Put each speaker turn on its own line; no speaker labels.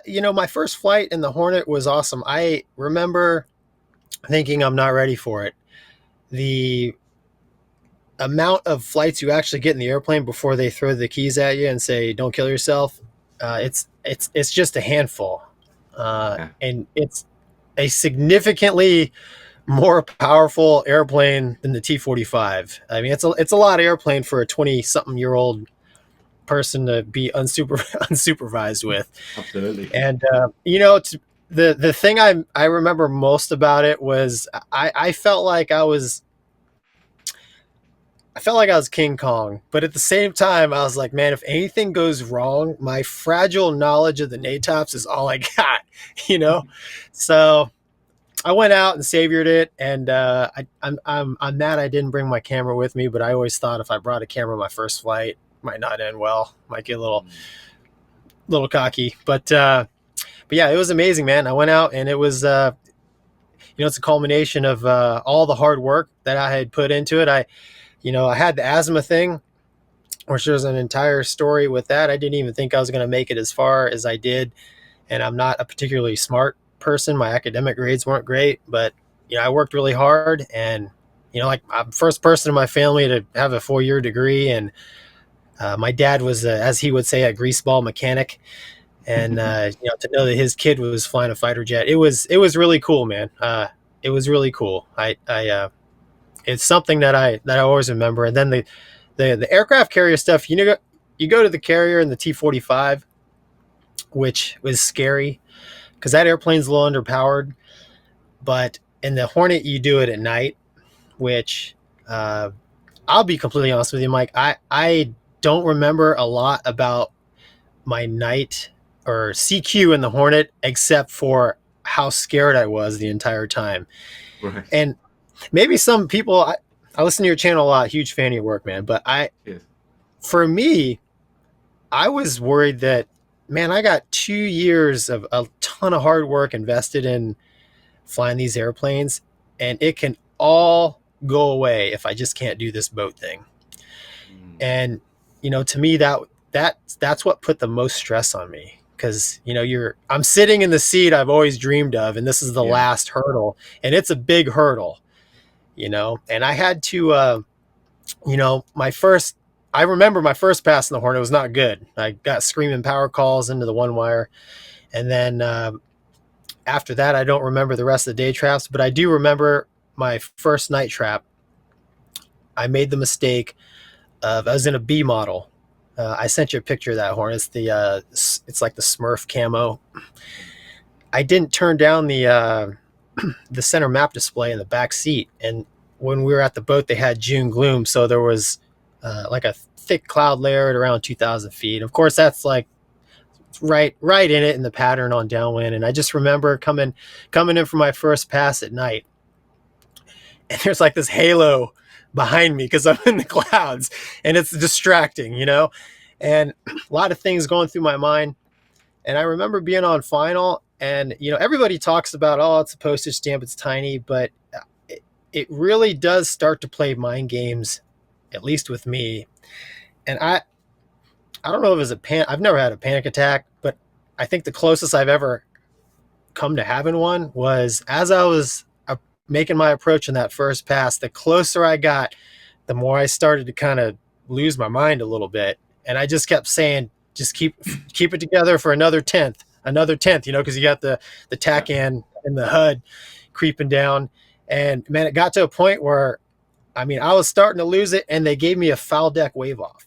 my first flight in the Hornet was awesome. I remember thinking I'm not ready for it. The amount of flights you actually get in the airplane before they throw the keys at you and say "Don't kill yourself," it's just a handful,
Yeah.
and it's a significantly more powerful airplane than the T-45. I mean, it's a lot of airplane for a 20-something-year-old person to be unsupervised with.
Absolutely.
And the thing I remember most about it was I felt like I was King Kong, but at the same time, I was like, man, if anything goes wrong, my fragile knowledge of the NATOPS is all I got, you know. So I went out and saviored it, and I'm mad I didn't bring my camera with me, but I always thought if I brought a camera my first flight, it might not end well, might get a little cocky, but yeah, it was amazing, man. I went out and it was it's a culmination of all the hard work that I had put into it. I had the asthma thing, which there's an entire story with that. I didn't even think I was going to make it as far as I did, and I'm not a particularly smart person. My academic grades weren't great, but I worked really hard, and like I'm the first person in my family to have a 4-year degree, and my dad was, as he would say, a greaseball mechanic, and to know that his kid was flying a fighter jet, it was really cool, man. It was really cool. It's something that I always remember. And then the aircraft carrier stuff, you go to the carrier in the T-45, which was scary because that airplane's a little underpowered. But in the Hornet, you do it at night, which I'll be completely honest with you, Mike. I don't remember a lot about my night or CQ in the Hornet except for how scared I was the entire time.
Right.
And maybe some people, I listen to your channel a lot, huge fan of your work, man. But
Yes.
for me, I was worried that, man, I got 2 years of a ton of hard work invested in flying these airplanes, and it can all go away if I just can't do this boat thing.
Mm.
And to me, that's what put the most stress on me, because I'm sitting in the seat I've always dreamed of, and this is the
Yeah.
last hurdle, and it's a big hurdle. And I had to, my first, I remember my first pass in the Hornet was not good. I got screaming power calls into the one wire. And then after that, I don't remember the rest of the day traps, but I do remember my first night trap. I made the mistake of, I was in a B model. I sent you a picture of that Hornet. It's like the Smurf camo. I didn't turn down the center map display in the back seat, and when we were at the boat, they had June gloom, so there was like a thick cloud layer at around 2,000 feet. Of course, that's like right in it in the pattern on downwind. And I just remember coming in for my first pass at night, and there's like this halo behind me because I'm in the clouds, and it's distracting, and a lot of things going through my mind. And I remember being on final, and everybody talks about, oh, it's a postage stamp, it's tiny, but it really does start to play mind games, at least with me. And I don't know if it's I've never had a panic attack, but I think the closest I've ever come to having one was as I was making my approach in that first pass. The closer I got, the more I started to kind of lose my mind a little bit, and I just kept saying, just keep it together for another tenth, because you got the
Yeah.
TACAN and the HUD creeping down. And man, it got to a point where, I mean, I was starting to lose it, and they gave me a foul deck wave off.